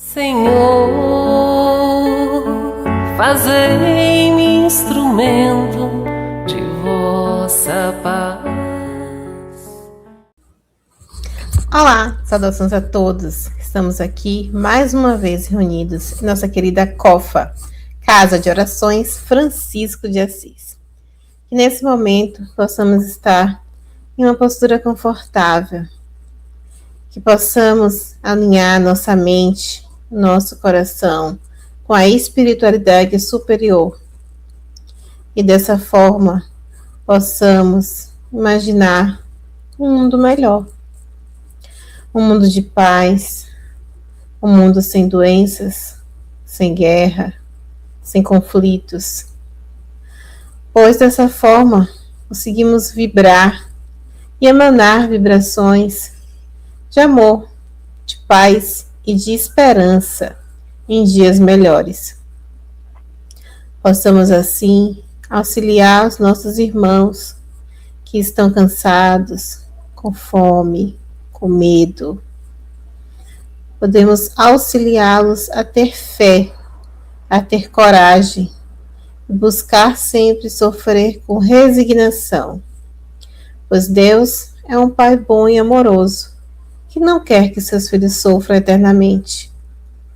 Senhor, fazei-me instrumento de vossa paz. Olá, saudações a todos. Estamos aqui mais uma vez reunidos em nossa querida COFA, Casa de Orações Francisco de Assis. Que nesse momento possamos estar em uma postura confortável, que possamos alinhar nossa mente, nosso coração com a espiritualidade superior e dessa forma possamos imaginar um mundo melhor, um mundo de paz, um mundo sem doenças, sem guerra, sem conflitos, pois dessa forma conseguimos vibrar e emanar vibrações de amor, de paz e de esperança em dias melhores. Possamos assim auxiliar os nossos irmãos que estão cansados, com fome, com medo. Podemos auxiliá-los a ter fé, a ter coragem e buscar sempre sofrer com resignação, pois Deus é um Pai bom e amoroso, que não quer que seus filhos sofram eternamente.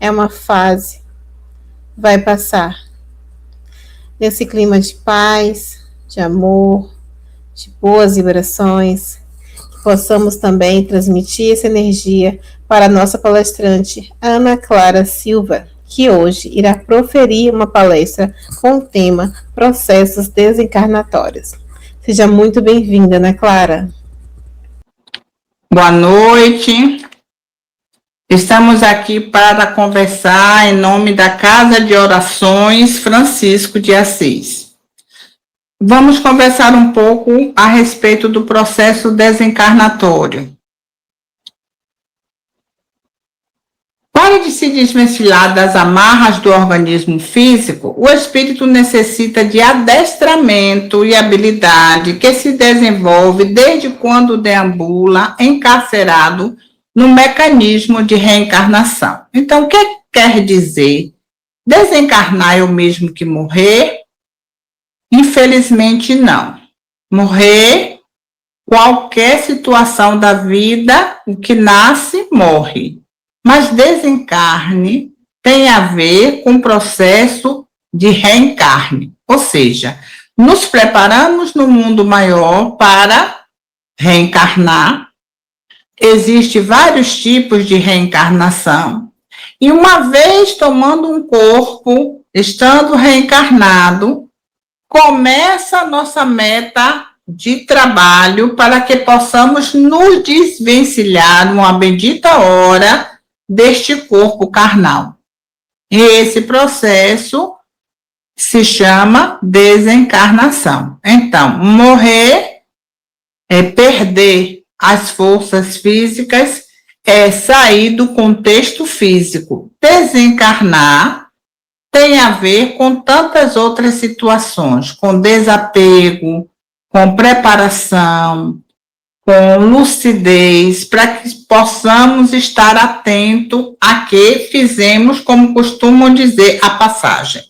É uma fase, vai passar. Nesse clima de paz, de amor, de boas vibrações, que possamos também transmitir essa energia para a nossa palestrante Ana Clara Silva, que hoje irá proferir uma palestra com o tema Processos Desencarnatórios. Seja muito bem-vinda, Ana Clara. Boa noite. Estamos aqui para conversar em nome da Casa de Orações Francisco de Assis. Vamos conversar um pouco a respeito do processo desencarnatório. Para de se desvencilhar das amarras do organismo físico, o espírito necessita de adestramento e habilidade que se desenvolve desde quando deambula encarcerado no mecanismo de reencarnação. Então, o que quer dizer? Desencarnar é o mesmo que morrer? Infelizmente, não. Morrer, qualquer situação da vida, o que nasce, morre. Mas desencarne tem a ver com o processo de reencarne, ou seja, nos preparamos no mundo maior para reencarnar. Existem vários tipos de reencarnação. E uma vez tomando um corpo, estando reencarnado, começa a nossa meta de trabalho para que possamos nos desvencilhar numa bendita hora deste corpo carnal. E esse processo se chama desencarnação. Então, morrer é perder as forças físicas, é sair do contexto físico. Desencarnar tem a ver com tantas outras situações, com desapego, com preparação, com lucidez, para que possamos estar atentos a que fizemos, como costumam dizer, a passagem.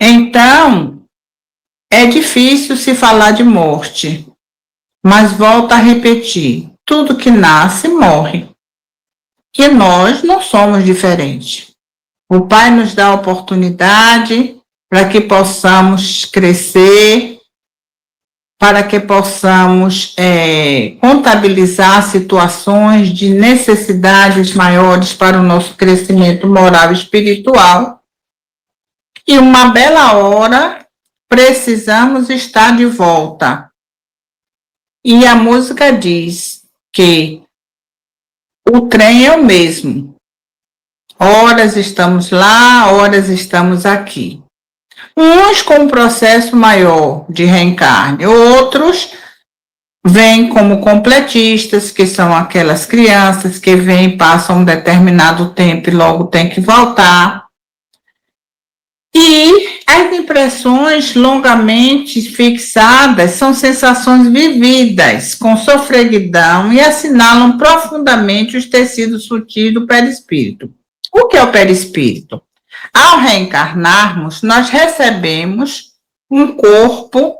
Então, é difícil se falar de morte, mas volto a repetir, tudo que nasce, morre. E nós não somos diferentes. O Pai nos dá a oportunidade para que possamos crescer, para que possamos contabilizar situações de necessidades maiores para o nosso crescimento moral e espiritual. E uma bela hora, precisamos estar de volta. E a música diz que o trem é o mesmo. Horas estamos lá, horas estamos aqui. Uns com um processo maior de reencarne, outros vêm como completistas, que são aquelas crianças que vêm, passam um determinado tempo e logo tem que voltar. E as impressões longamente fixadas são sensações vividas, com sofreguidão e assinalam profundamente os tecidos sutis do perispírito. O que é o perispírito? Ao reencarnarmos, nós recebemos um corpo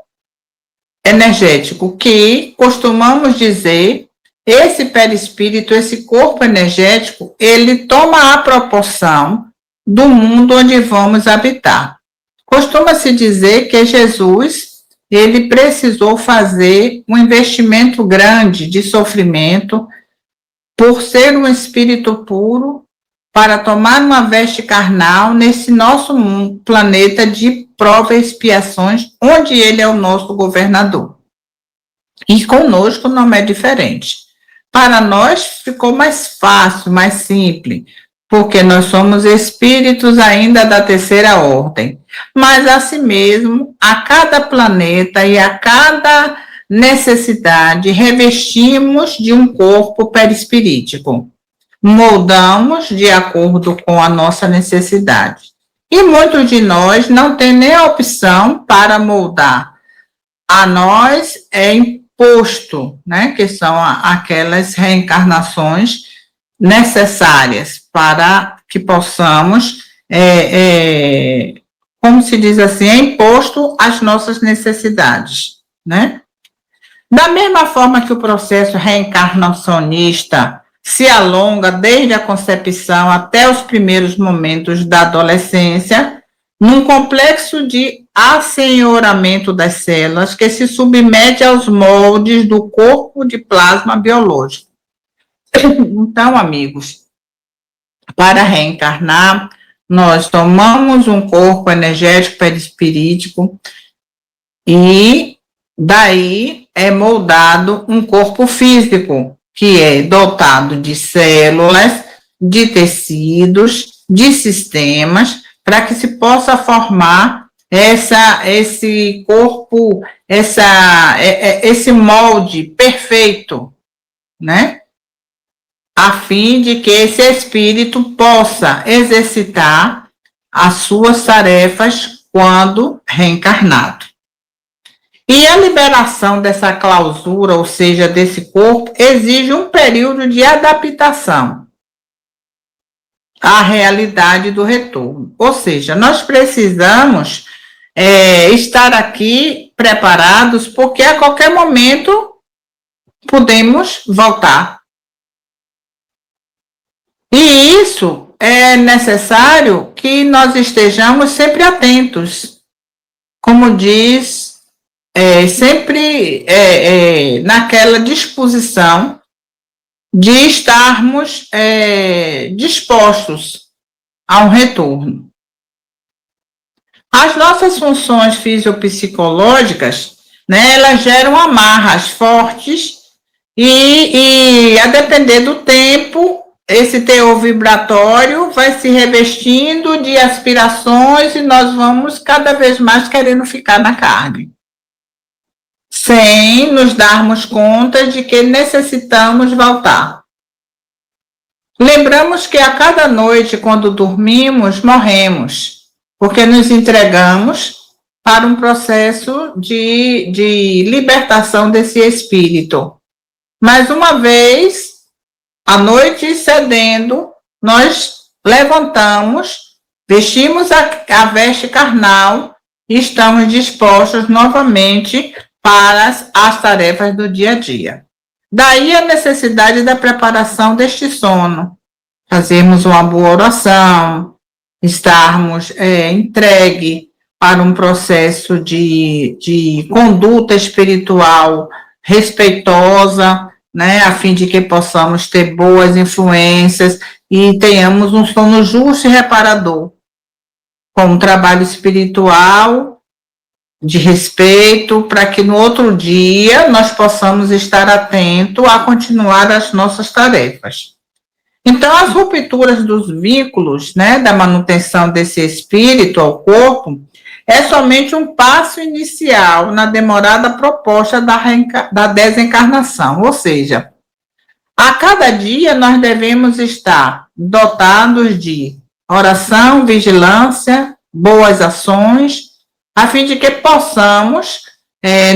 energético que costumamos dizer, esse perispírito, esse corpo energético, ele toma a proporção do mundo onde vamos habitar. Costuma-se dizer que Jesus, ele precisou fazer um investimento grande de sofrimento por ser um espírito puro para tomar uma veste carnal nesse nosso mundo, planeta de prova e expiações, onde ele é o nosso governador. E conosco não é diferente. Para nós ficou mais fácil, mais simples, porque nós somos espíritos ainda da terceira ordem. Mas, assim mesmo, a cada planeta e a cada necessidade, revestimos de um corpo perispirítico. Moldamos de acordo com a nossa necessidade. E muitos de nós não têm nem a opção para moldar. A nós é imposto, né, que são aquelas reencarnações necessárias para que possamos, como se diz assim, é imposto às nossas necessidades, né? Da mesma forma que o processo reencarnacionista se alonga desde a concepção até os primeiros momentos da adolescência, num complexo de assenhoramento das células que se submete aos moldes do corpo de plasma biológico. Então, amigos, para reencarnar, nós tomamos um corpo energético perispirítico e daí é moldado um corpo físico, que é dotado de células, de tecidos, de sistemas, para que se possa formar esse corpo, esse molde perfeito, né? A fim de que esse espírito possa exercitar as suas tarefas quando reencarnado. E a liberação dessa clausura, ou seja, desse corpo, exige um período de adaptação à realidade do retorno. Ou seja, nós precisamos estar aqui preparados, porque a qualquer momento podemos voltar. E isso é necessário que nós estejamos sempre atentos, como diz, sempre naquela disposição de estarmos dispostos a um retorno. As nossas funções fisiopsicológicas, né, elas geram amarras fortes e a depender do tempo, esse teor vibratório vai se revestindo de aspirações e nós vamos cada vez mais querendo ficar na carne, sem nos darmos conta de que necessitamos voltar. Lembramos que a cada noite, quando dormimos, morremos, porque nos entregamos para um processo de libertação desse espírito. Mas uma vez, a noite cedendo, nós levantamos, vestimos a veste carnal e estamos dispostos novamente para as tarefas do dia a dia. Daí a necessidade da preparação deste sono, fazermos uma boa oração, estarmos entregue para um processo de conduta espiritual respeitosa, né, a fim de que possamos ter boas influências e tenhamos um sono justo e reparador, com um trabalho espiritual de respeito, para que no outro dia nós possamos estar atentos a continuar as nossas tarefas. Então, as rupturas dos vínculos, né, da manutenção desse espírito ao corpo, é somente um passo inicial na demorada proposta da desencarnação, ou seja, a cada dia nós devemos estar dotados de oração, vigilância, boas ações, a fim de que possamos,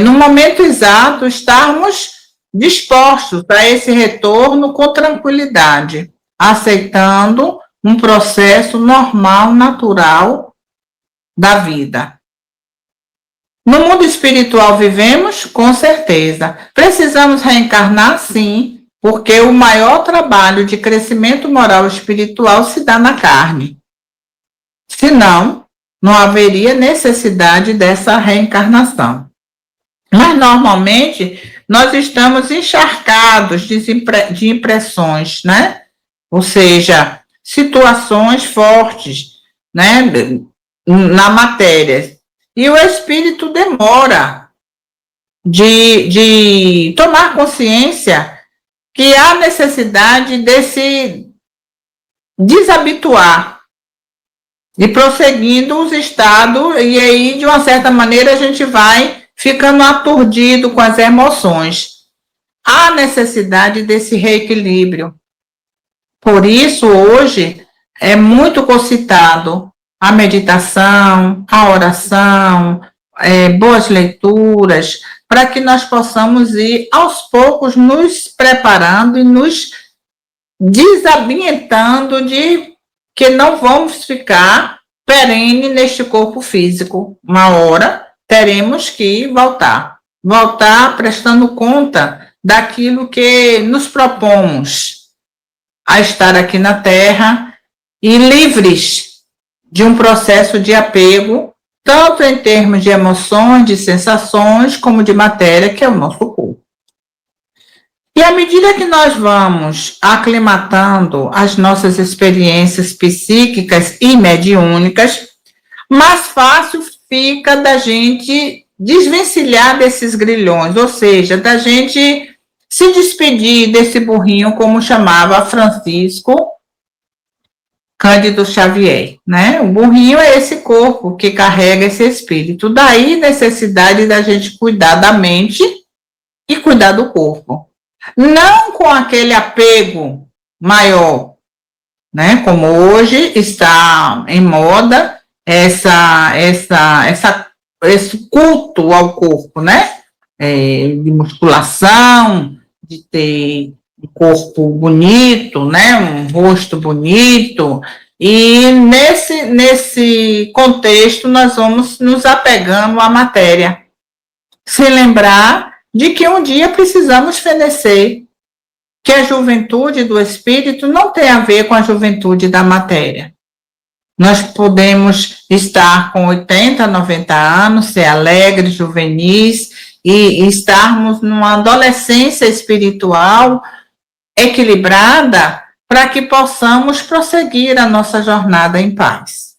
no momento exato, estarmos dispostos a esse retorno com tranquilidade, aceitando um processo normal, natural da vida. No mundo espiritual vivemos? Com certeza. Precisamos reencarnar? Sim, porque o maior trabalho de crescimento moral e espiritual se dá na carne. Senão, não haveria necessidade dessa reencarnação. Mas, normalmente, nós estamos encharcados de impressões, né? Ou seja, situações fortes, né? Na matéria. E o espírito demora de tomar consciência que há necessidade de se desabituar e prosseguindo os estados, e aí, de uma certa maneira, a gente vai ficando aturdido com as emoções. Há necessidade desse reequilíbrio. Por isso, hoje, é muito concitado a meditação, a oração, boas leituras, para que nós possamos ir, aos poucos, nos preparando e nos desambientando de que não vamos ficar perene neste corpo físico. Uma hora teremos que voltar prestando conta daquilo que nos propomos a estar aqui na Terra e livres de um processo de apego, tanto em termos de emoções, de sensações, como de matéria, que é o nosso corpo. E à medida que nós vamos aclimatando as nossas experiências psíquicas e mediúnicas, mais fácil fica da gente desvencilhar desses grilhões, ou seja, da gente se despedir desse burrinho, como chamava Francisco Cândido Xavier, né? O burrinho é esse corpo que carrega esse espírito. Daí necessidade da gente cuidar da mente e cuidar do corpo. Não com aquele apego maior, né? Como hoje está em moda esse culto ao corpo, né? De musculação, de ter um corpo bonito, né? Um rosto bonito. E nesse contexto nós vamos nos apegando à matéria. Se lembrar de que um dia precisamos fenecer, que a juventude do espírito não tem a ver com a juventude da matéria. Nós podemos estar com 80, 90 anos, ser alegres, juvenis e estarmos numa adolescência espiritual equilibrada para que possamos prosseguir a nossa jornada em paz.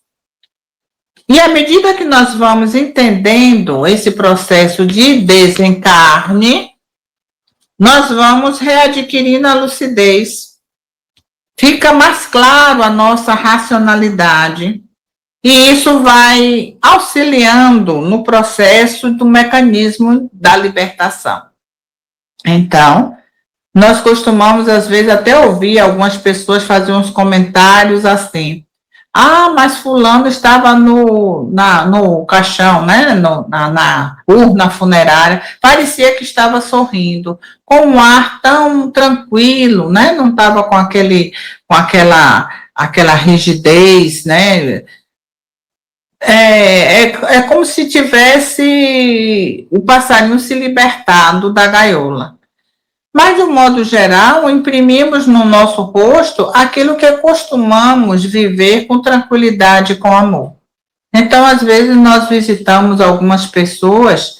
E à medida que nós vamos entendendo esse processo de desencarne, nós vamos readquirindo a lucidez. Fica mais claro a nossa racionalidade. E isso vai auxiliando no processo do mecanismo da libertação. Então, nós costumamos, às vezes, até ouvir algumas pessoas fazer uns comentários assim: ah, mas fulano estava no caixão, né? Na urna funerária, parecia que estava sorrindo, com um ar tão tranquilo, né? Não estava com aquela rigidez, né? É como se tivesse o passarinho se libertado da gaiola. Mas, de um modo geral, imprimimos no nosso rosto aquilo que costumamos viver com tranquilidade e com amor. Então, às vezes, nós visitamos algumas pessoas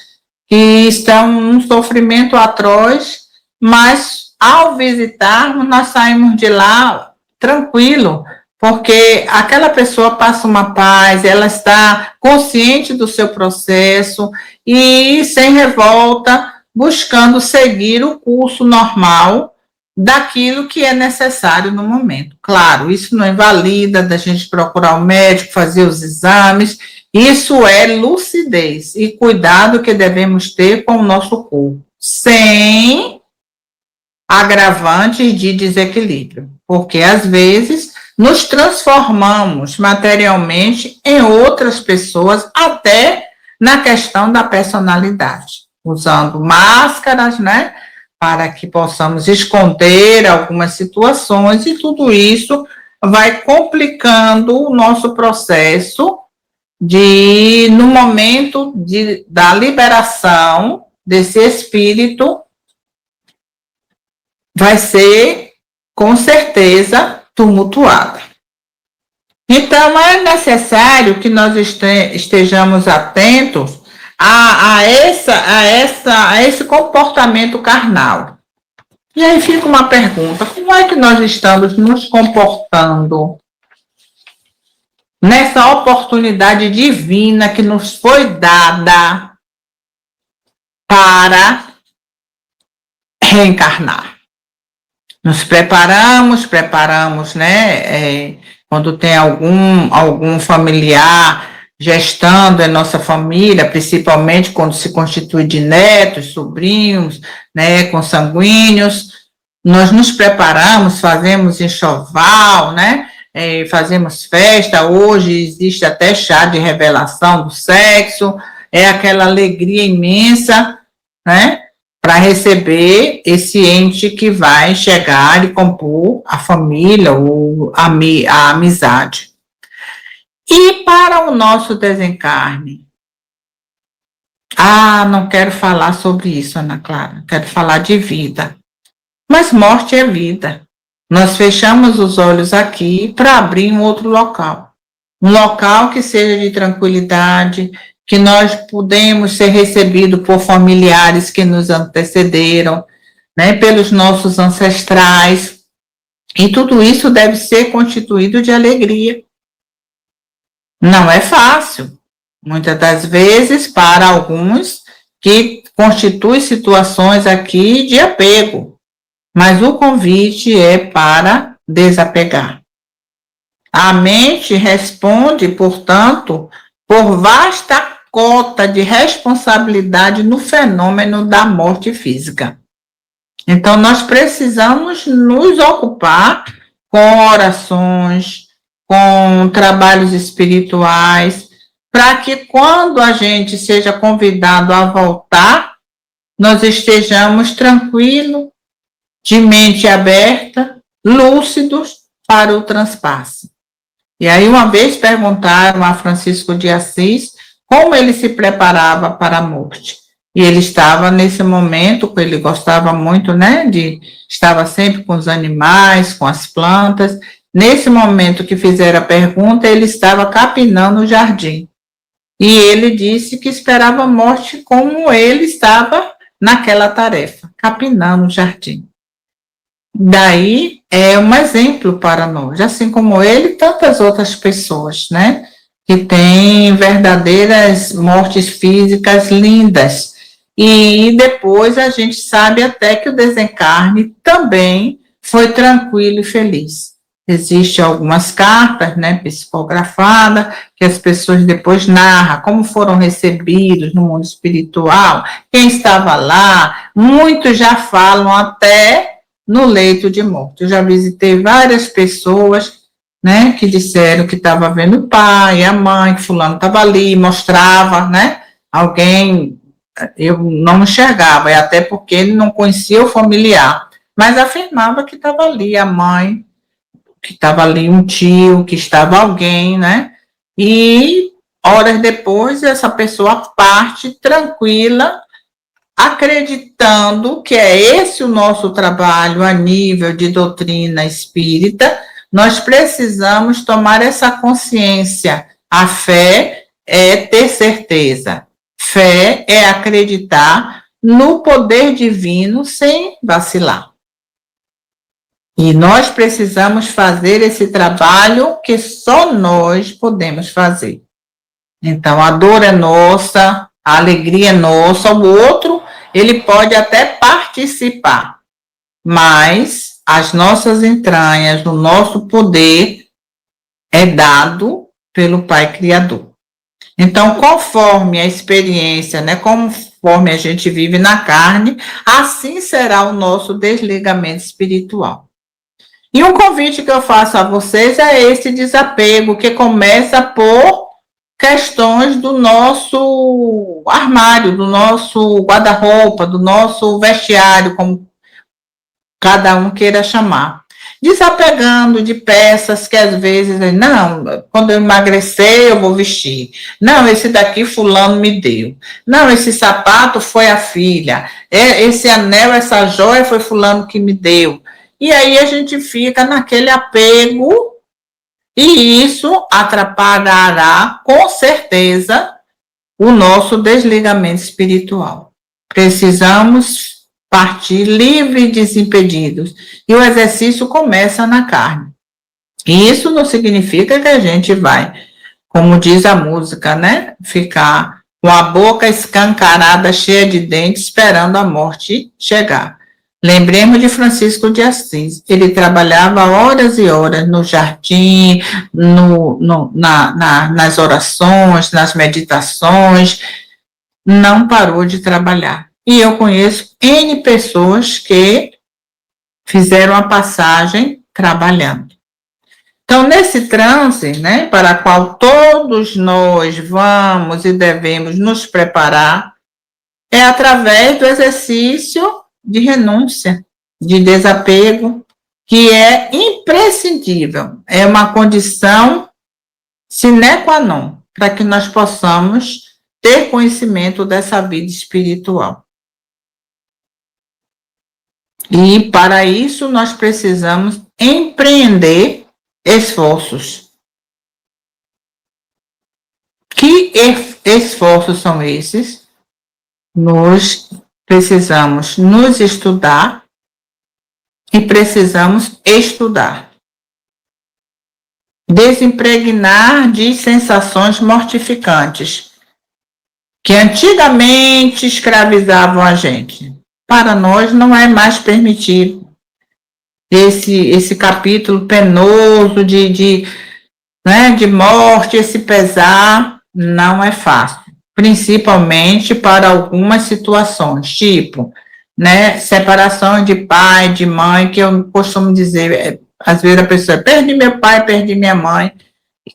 que estão num sofrimento atroz, mas, ao visitarmos, nós saímos de lá tranquilo, porque aquela pessoa passa uma paz, ela está consciente do seu processo e sem revolta, buscando seguir o curso normal daquilo que é necessário no momento. Claro, isso não invalida da gente procurar o médico, fazer os exames, isso é lucidez e cuidado que devemos ter com o nosso corpo, sem agravantes de desequilíbrio, porque às vezes nos transformamos materialmente em outras pessoas, até na questão da personalidade, usando máscaras, né, para que possamos esconder algumas situações, e tudo isso vai complicando o nosso processo no momento da liberação desse espírito, vai ser, com certeza, tumultuada. Então, é necessário que nós estejamos atentos a esse comportamento carnal. E aí fica uma pergunta: como é que nós estamos nos comportando nessa oportunidade divina que nos foi dada para reencarnar? Nos preparamos, né? Quando tem algum familiar gestando em nossa família, principalmente quando se constitui de netos, sobrinhos, né, consanguíneos, nós nos preparamos, fazemos enxoval, né? Fazemos festa. Hoje existe até chá de revelação do sexo, é aquela alegria imensa, né, para receber esse ente que vai chegar e compor a família ou a amizade. E para o nosso desencarne? Não quero falar sobre isso, Ana Clara, quero falar de vida. Mas morte é vida. Nós fechamos os olhos aqui para abrir um outro local. Um local que seja de tranquilidade, que nós podemos ser recebidos por familiares que nos antecederam, né, pelos nossos ancestrais. E tudo isso deve ser constituído de alegria. Não é fácil. Muitas das vezes, para alguns, que constitui situações aqui de apego. Mas o convite é para desapegar. A mente responde, portanto, por vasta cota de responsabilidade no fenômeno da morte física. Então, nós precisamos nos ocupar com orações, com trabalhos espirituais, para que quando a gente seja convidado a voltar, nós estejamos tranquilos, de mente aberta, lúcidos para o transpasse. E aí, uma vez perguntaram a Francisco de Assis como ele se preparava para a morte. E ele estava nesse momento, ele gostava muito, né, estava sempre com os animais, com as plantas. Nesse momento que fizeram a pergunta, ele estava capinando o jardim. E ele disse que esperava a morte como ele estava naquela tarefa, capinando o jardim. Daí é um exemplo para nós, assim como ele e tantas outras pessoas, né, que têm verdadeiras mortes físicas lindas. E depois a gente sabe até que o desencarne também foi tranquilo e feliz. Existem algumas cartas, né, psicografadas, que as pessoas depois narram como foram recebidos no mundo espiritual, quem estava lá. Muitos já falam até no leito de morte. Eu já visitei várias pessoas, né, que disseram que estava vendo o pai, a mãe, que fulano estava ali, mostrava, né, alguém. Eu não enxergava, e até porque ele não conhecia o familiar, mas afirmava que estava ali a mãe, que estava ali um tio, que estava alguém, né? E horas depois essa pessoa parte tranquila, acreditando que é esse o nosso trabalho a nível de doutrina espírita. Nós precisamos tomar essa consciência. A fé é ter certeza. Fé é acreditar no poder divino sem vacilar. E nós precisamos fazer esse trabalho que só nós podemos fazer. Então, a dor é nossa, a alegria é nossa, o outro, ele pode até participar, mas as nossas entranhas, o nosso poder é dado pelo Pai Criador. Então, conforme a experiência, né, conforme a gente vive na carne, assim será o nosso desligamento espiritual. E um convite que eu faço a vocês é esse desapego, que começa por questões do nosso armário, do nosso guarda-roupa, do nosso vestiário, como cada um queira chamar. Desapegando de peças que às vezes, não, quando eu emagrecer eu vou vestir. Não, esse daqui fulano me deu. Não, esse sapato foi a filha. Esse anel, essa joia foi fulano que me deu. E aí a gente fica naquele apego e isso atrapalhará com certeza o nosso desligamento espiritual. Precisamos partir livre e desimpedidos. E o exercício começa na carne. E isso não significa que a gente vai, como diz a música, né? Ficar com a boca escancarada, cheia de dentes, esperando a morte chegar. Lembremos de Francisco de Assis. Ele trabalhava horas e horas no jardim, nas orações, nas meditações. Não parou de trabalhar. E eu conheço N pessoas que fizeram a passagem trabalhando. Então, nesse transe, né, para o qual todos nós vamos e devemos nos preparar, é através do exercício de renúncia, de desapego, que é imprescindível, é uma condição sine qua non, para que nós possamos ter conhecimento dessa vida espiritual. E para isso nós precisamos empreender esforços. Que esforços são esses? Nós precisamos nos estudar e precisamos estudar. Desimpregnar de sensações mortificantes que antigamente escravizavam a gente. Para nós não é mais permitido esse capítulo penoso de morte, esse pesar, não é fácil. Principalmente para algumas situações, tipo, né, separação de pai, de mãe, que eu costumo dizer, às vezes a pessoa, perdi meu pai, perdi minha mãe,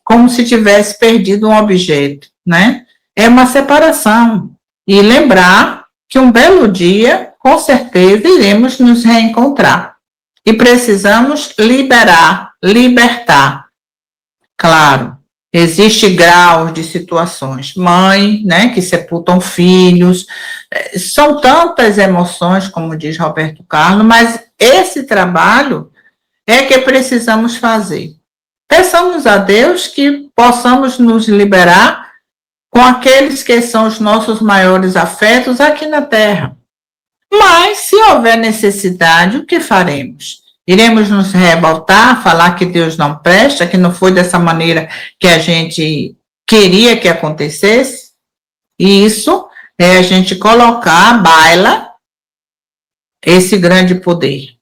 como se tivesse perdido um objeto, né? É uma separação. E lembrar que um belo dia, com certeza, iremos nos reencontrar. E precisamos libertar. Claro, existe graus de situações. Mãe, né, que sepultam filhos. São tantas emoções, como diz Roberto Carlos, mas esse trabalho é que precisamos fazer. Peçamos a Deus que possamos nos liberar com aqueles que são os nossos maiores afetos aqui na Terra. Mas, se houver necessidade, o que faremos? Iremos nos revoltar, falar que Deus não presta, que não foi dessa maneira que a gente queria que acontecesse? Isso é a gente colocar à baila esse grande poder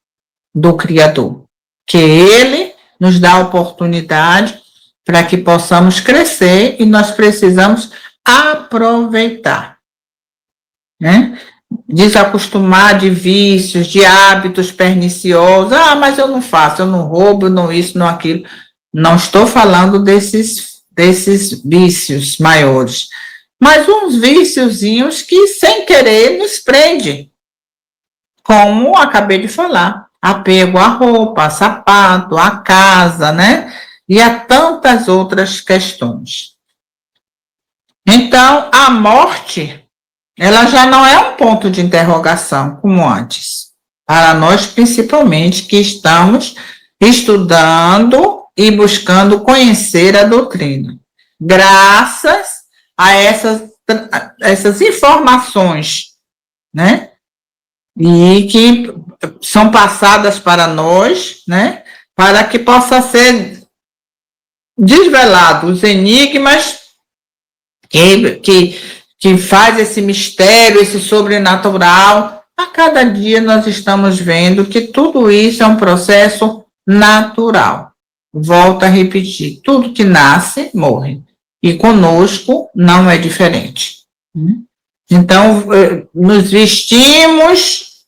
do Criador, que Ele nos dá a oportunidade para que possamos crescer e nós precisamos aproveitar, né? Desacostumar de vícios, de hábitos perniciosos. Ah, mas eu não faço, eu não roubo, não isso, não aquilo. Não estou falando desses vícios maiores, mas uns viciozinhos que sem querer nos prende, como acabei de falar, apego à roupa, a sapato, à casa, né? E a tantas outras questões. Então, a morte, ela já não é um ponto de interrogação, como antes. Para nós, principalmente, que estamos estudando e buscando conhecer a doutrina. Graças a essas informações, né? E que são passadas para nós, né? Para que possa ser desvelado os enigmas que faz esse mistério, esse sobrenatural. A cada dia nós estamos vendo que tudo isso é um processo natural. Volto a repetir, tudo que nasce, morre. E conosco não é diferente. Então, nos vestimos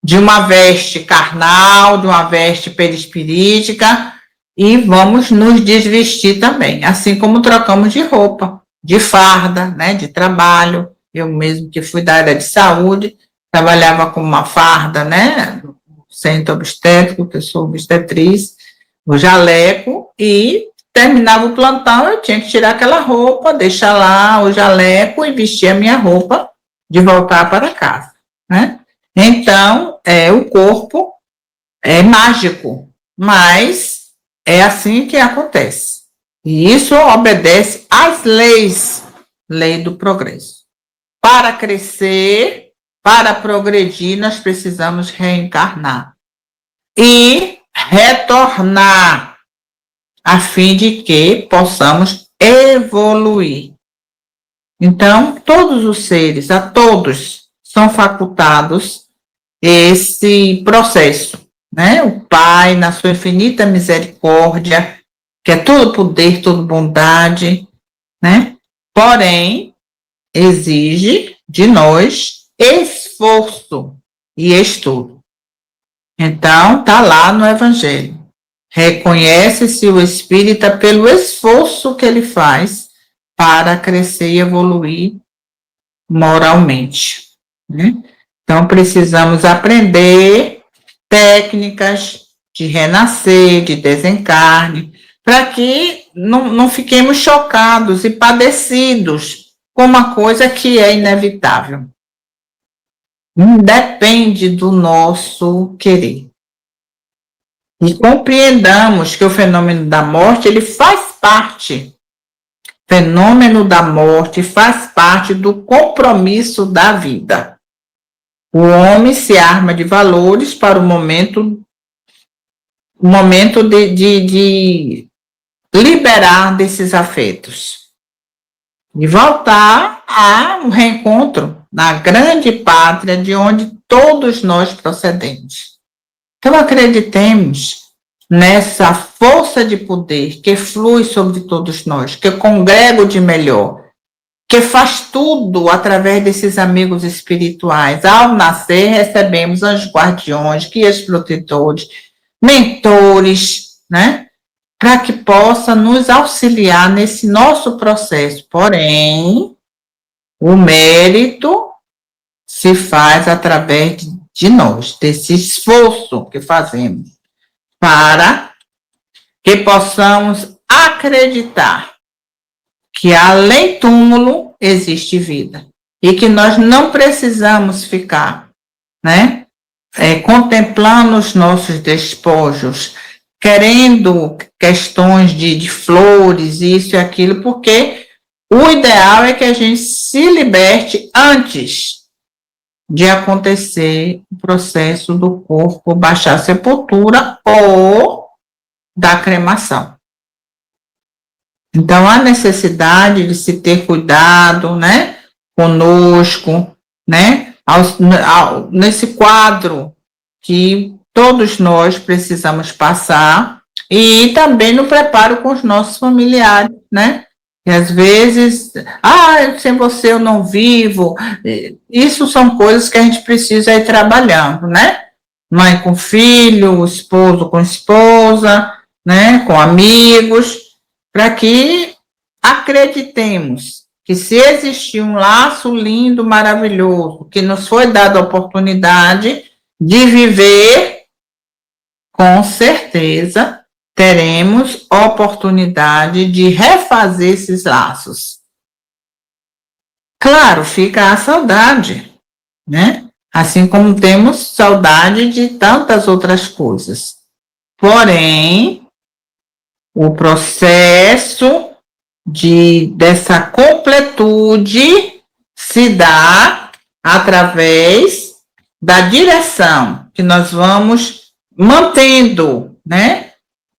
de uma veste carnal, de uma veste perispirítica, e vamos nos desvestir também, assim como trocamos de roupa, de farda, né, de trabalho. Eu mesmo que fui da área de saúde, trabalhava com uma farda, né, no centro obstétrico, que eu sou obstetriz, o jaleco, e terminava o plantão, eu tinha que tirar aquela roupa, deixar lá o jaleco e vestir a minha roupa de voltar para casa, né? Então, o corpo é mágico, mas é assim que acontece. E isso obedece às leis, lei do progresso. Para crescer, para progredir, nós precisamos reencarnar e retornar, a fim de que possamos evoluir. Então, todos os seres, a todos, são facultados esse processo, né? O Pai, na sua infinita misericórdia, que é todo poder, toda bondade, né? Porém, exige de nós esforço e estudo. Então, está lá no Evangelho. Reconhece-se o espírita pelo esforço que ele faz para crescer e evoluir moralmente, né? Então, precisamos aprender técnicas de renascer, de desencarne, para que não fiquemos chocados e padecidos com uma coisa que é inevitável. Depende do nosso querer. E compreendamos que o fenômeno da morte, ele faz parte. O fenômeno da morte faz parte do compromisso da vida. O homem se arma de valores para o momento de liberar desses afetos. E voltar a um reencontro na grande pátria de onde todos nós procedemos. Então, acreditemos nessa força de poder que flui sobre todos nós, que congrega o de melhor, que faz tudo através desses amigos espirituais. Ao nascer, recebemos anjos guardiões, guias protetores, mentores, né? Para que possa nos auxiliar nesse nosso processo. Porém, o mérito se faz através de nós, desse esforço que fazemos, para que possamos acreditar que além túmulo existe vida e que nós não precisamos ficar, né, contemplando os nossos despojos, querendo questões de flores, isso e aquilo, porque o ideal é que a gente se liberte antes de acontecer o processo do corpo baixar a sepultura ou da cremação. Então, há necessidade de se ter cuidado, né, conosco, né, nesse quadro que todos nós precisamos passar, e também no preparo com os nossos familiares, né? E às vezes, sem você eu não vivo. Isso são coisas que a gente precisa ir trabalhando, né? Mãe com filho, esposo com esposa, né? Com amigos, para que acreditemos que se existir um laço lindo, maravilhoso, que nos foi dado a oportunidade de viver, com certeza teremos oportunidade de refazer esses laços. Claro, fica a saudade, né? Assim como temos saudade de tantas outras coisas. Porém, o processo dessa completude se dá através da direção que nós vamos mantendo, né?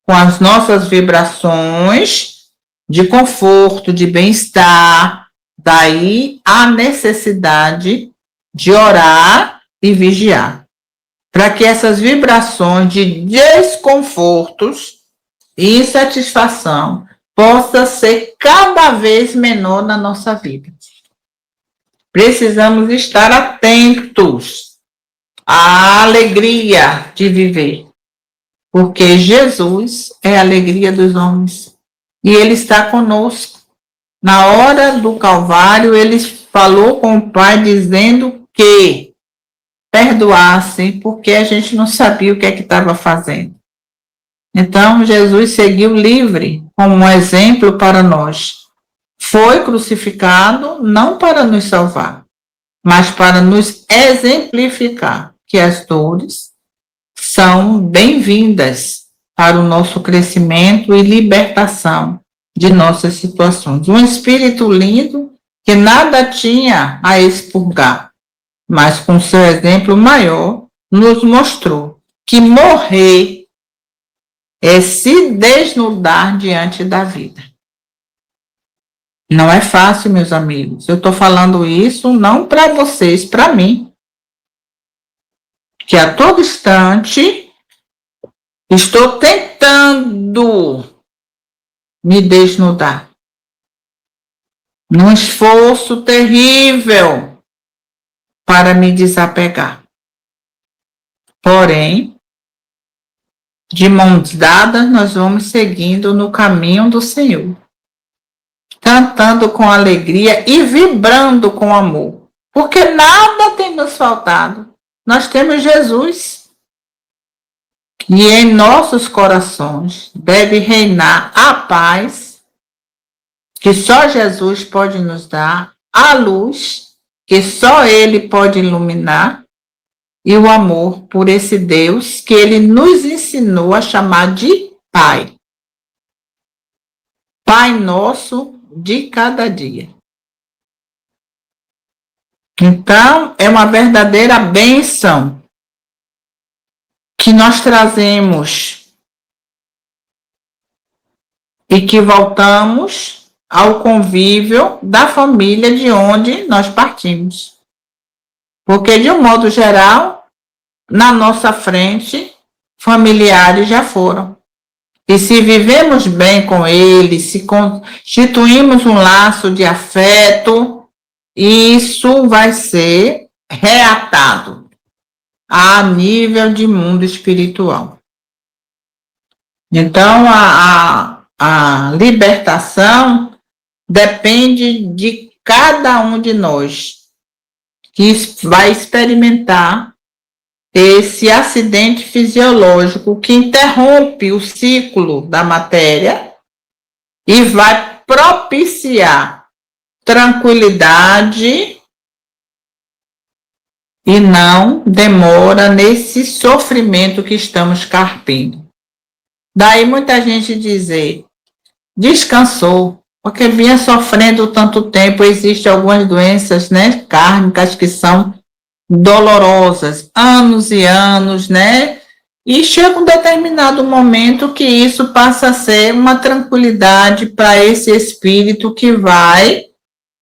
Com as nossas vibrações de conforto, de bem-estar. Daí a necessidade de orar e vigiar, para que essas vibrações de desconfortos e insatisfação possa ser cada vez menor na nossa vida. Precisamos estar atentos a alegria de viver. Porque Jesus é a alegria dos homens. E Ele está conosco. Na hora do Calvário, Ele falou com o Pai dizendo que perdoassem, porque a gente não sabia o que é que estava fazendo. Então, Jesus seguiu livre como um exemplo para nós. Foi crucificado não para nos salvar, mas para nos exemplificar que as dores são bem-vindas para o nosso crescimento e libertação de nossas situações. Um espírito lindo que nada tinha a expurgar, mas com seu exemplo maior nos mostrou que morrer é se desnudar diante da vida. Não é fácil, meus amigos. Eu estou falando isso não para vocês, para mim, que a todo instante estou tentando me desnudar, num esforço terrível para me desapegar. Porém, de mãos dadas, nós vamos seguindo no caminho do Senhor, cantando com alegria e vibrando com amor, porque nada tem nos faltado. Nós temos Jesus. E em nossos corações deve reinar a paz que só Jesus pode nos dar, a luz que só Ele pode iluminar e o amor por esse Deus que Ele nos ensinou a chamar de Pai. Pai nosso de cada dia. Então, é uma verdadeira bênção que nós trazemos e que voltamos ao convívio da família de onde nós partimos. Porque, de um modo geral, na nossa frente, familiares já foram. E se vivemos bem com eles, se constituímos um laço de afeto, isso vai ser reatado a nível de mundo espiritual. Então, a libertação depende de cada um de nós, que vai experimentar esse acidente fisiológico que interrompe o ciclo da matéria e vai propiciar tranquilidade e não demora nesse sofrimento que estamos carpindo. Daí muita gente dizer, descansou, porque vinha sofrendo tanto tempo. Existem algumas doenças, né, kármicas que são dolorosas, anos e anos, né? E chega um determinado momento que isso passa a ser uma tranquilidade para esse espírito que vai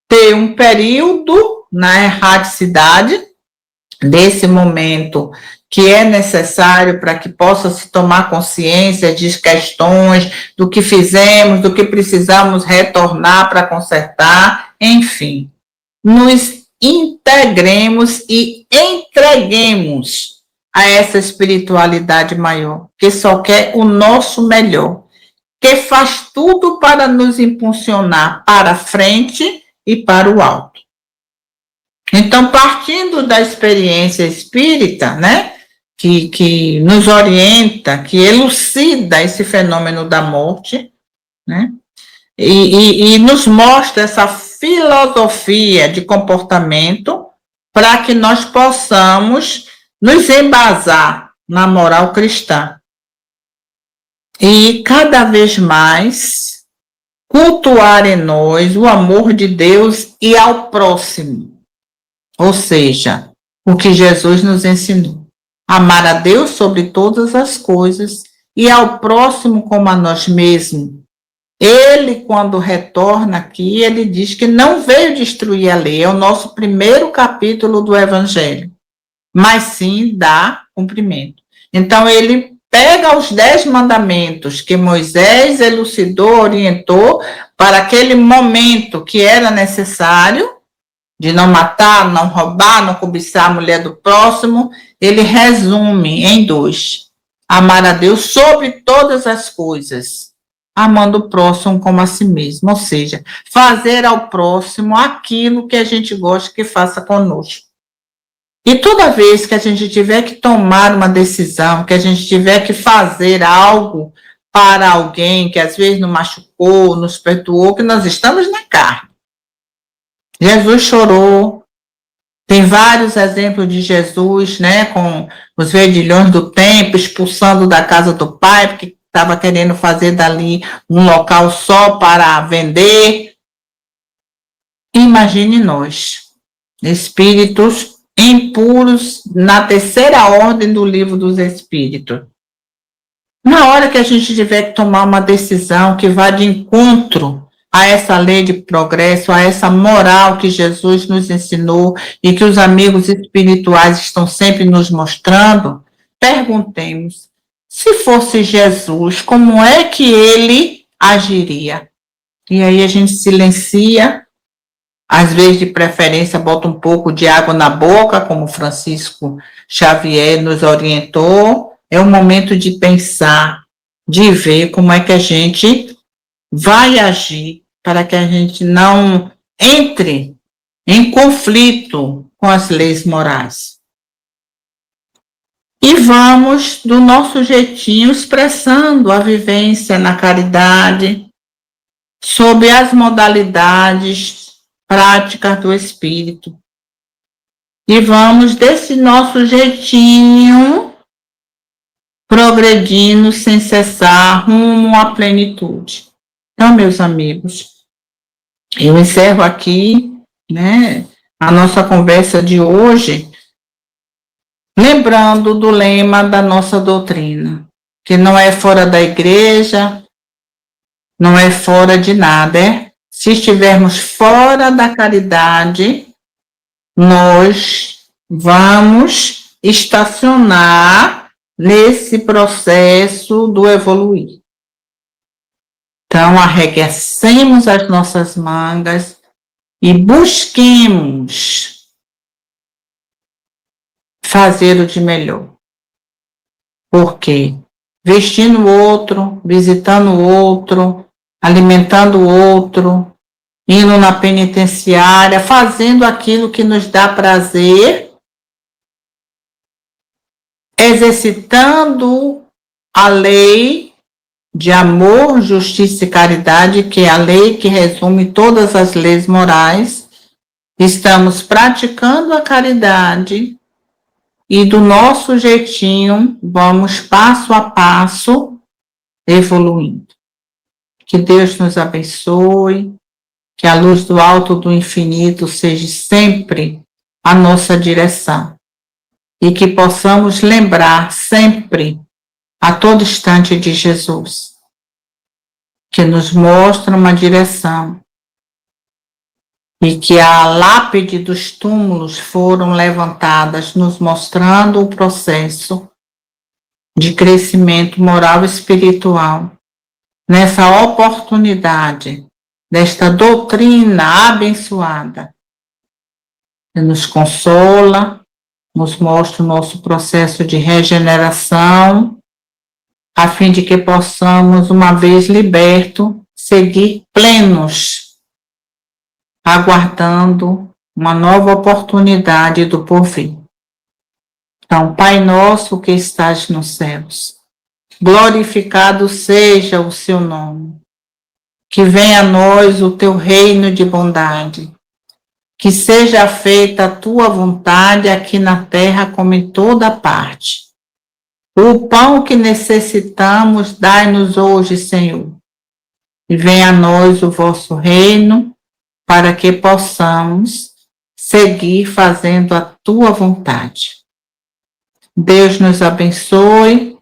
ter um período na erraticidade desse momento que é necessário para que possa se tomar consciência de questões, do que fizemos, do que precisamos retornar para consertar, enfim. Nos integremos e entreguemos a essa espiritualidade maior, que só quer o nosso melhor, que faz tudo para nos impulsionar para frente e para o alto. Então, partindo da experiência espírita, né, que nos orienta, que elucida esse fenômeno da morte, né, e nos mostra essa filosofia de comportamento para que nós possamos nos embasar na moral cristã e cada vez mais cultuar em nós o amor de Deus e ao próximo, ou seja, o que Jesus nos ensinou, amar a Deus sobre todas as coisas e ao próximo como a nós mesmos. Ele, quando retorna aqui, ele diz que não veio destruir a lei, é o nosso primeiro capítulo do Evangelho, mas sim dá cumprimento. Então, ele pega os 10 mandamentos que Moisés elucidou, orientou para aquele momento que era necessário, de não matar, não roubar, não cobiçar a mulher do próximo, ele resume em 2. Amar a Deus sobre todas as coisas, amando o próximo como a si mesmo. Ou seja, fazer ao próximo aquilo que a gente gosta que faça conosco. E toda vez que a gente tiver que tomar uma decisão, que a gente tiver que fazer algo para alguém que às vezes nos machucou, nos perdoou, que nós estamos na carne. Jesus chorou. Tem vários exemplos de Jesus, né, com os vendilhões do templo, expulsando da casa do pai, porque estava querendo fazer dali um local só para vender. Imagine nós, espíritos impuros na terceira ordem do livro dos Espíritos. Na hora que a gente tiver que tomar uma decisão que vá de encontro a essa lei de progresso, a essa moral que Jesus nos ensinou e que os amigos espirituais estão sempre nos mostrando, perguntemos, se fosse Jesus, como é que ele agiria? E aí a gente silencia, às vezes de preferência bota um pouco de água na boca, como Francisco Xavier nos orientou. É um momento de pensar, de ver como é que a gente vai agir para que a gente não entre em conflito com as leis morais. E vamos, do nosso jeitinho, expressando a vivência na caridade, sob as modalidades práticas do Espírito. E vamos, desse nosso jeitinho, progredindo sem cessar rumo à plenitude. Então, meus amigos, eu encerro aqui, né, a nossa conversa de hoje, lembrando do lema da nossa doutrina, que não é fora da igreja, não é fora de nada, se estivermos fora da caridade, nós vamos estacionar nesse processo do evoluir. Então, arregacemos as nossas mangas e busquemos fazer o de melhor. Porque vestindo o outro, visitando o outro, alimentando o outro, indo na penitenciária, fazendo aquilo que nos dá prazer, exercitando a lei de amor, justiça e caridade, que é a lei que resume todas as leis morais, estamos praticando a caridade e do nosso jeitinho vamos passo a passo evoluindo. Que Deus nos abençoe, que a luz do alto do infinito seja sempre a nossa direção e que possamos lembrar sempre a todo instante de Jesus, que nos mostra uma direção e que a lápide dos túmulos foram levantadas, nos mostrando o processo de crescimento moral e espiritual, nessa oportunidade desta doutrina abençoada, que nos consola, nos mostra o nosso processo de regeneração, a fim de que possamos, uma vez liberto, seguir plenos, aguardando uma nova oportunidade do porvir. Então, Pai nosso que estás nos céus, glorificado seja o seu nome, que venha a nós o teu reino de bondade, que seja feita a tua vontade aqui na terra como em toda parte. O pão que necessitamos, dai-nos hoje, Senhor. E venha a nós o vosso reino, para que possamos seguir fazendo a tua vontade. Deus nos abençoe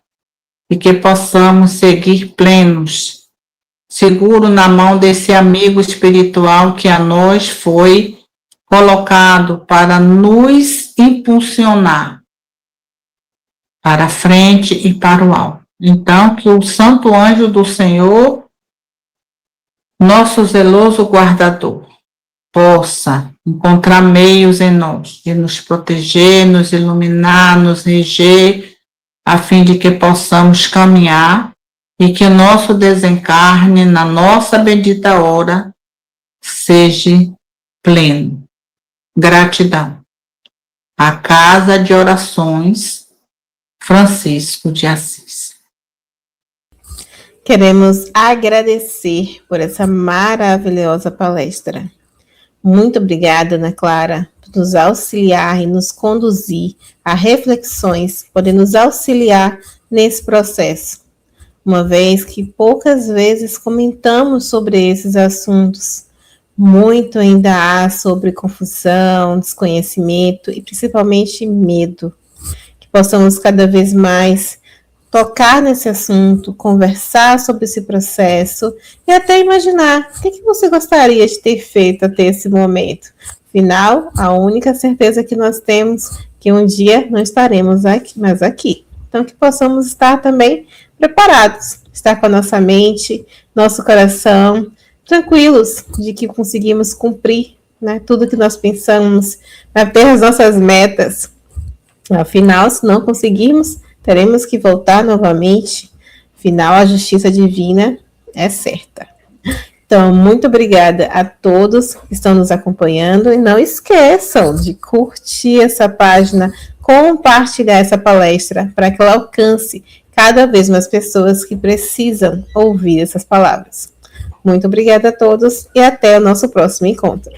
e que possamos seguir plenos, seguro na mão desse amigo espiritual que a nós foi colocado para nos impulsionar para a frente e para o alto. Então, que o santo anjo do Senhor, nosso zeloso guardador, possa encontrar meios em nós de nos proteger, nos iluminar, nos reger, a fim de que possamos caminhar e que o nosso desencarne na nossa bendita hora seja pleno. Gratidão. A Casa de Orações Francisco de Assis. Queremos agradecer por essa maravilhosa palestra. Muito obrigada, Ana Clara, por nos auxiliar e nos conduzir a reflexões, poder nos auxiliar nesse processo, uma vez que poucas vezes comentamos sobre esses assuntos. Muito ainda há sobre confusão, desconhecimento e principalmente medo. Que possamos cada vez mais tocar nesse assunto, conversar sobre esse processo e até imaginar o que você gostaria de ter feito até esse momento. Afinal, a única certeza que nós temos é que um dia não estaremos mais aqui. Então, que possamos estar também preparados, estar com a nossa mente, nosso coração, tranquilos de que conseguimos cumprir, né, tudo que nós pensamos, ter as nossas metas. Afinal, se não conseguirmos, teremos que voltar novamente. Afinal, a justiça divina é certa. Então, muito obrigada a todos que estão nos acompanhando. E não esqueçam de curtir essa página, compartilhar essa palestra para que ela alcance cada vez mais pessoas que precisam ouvir essas palavras. Muito obrigada a todos e até o nosso próximo encontro.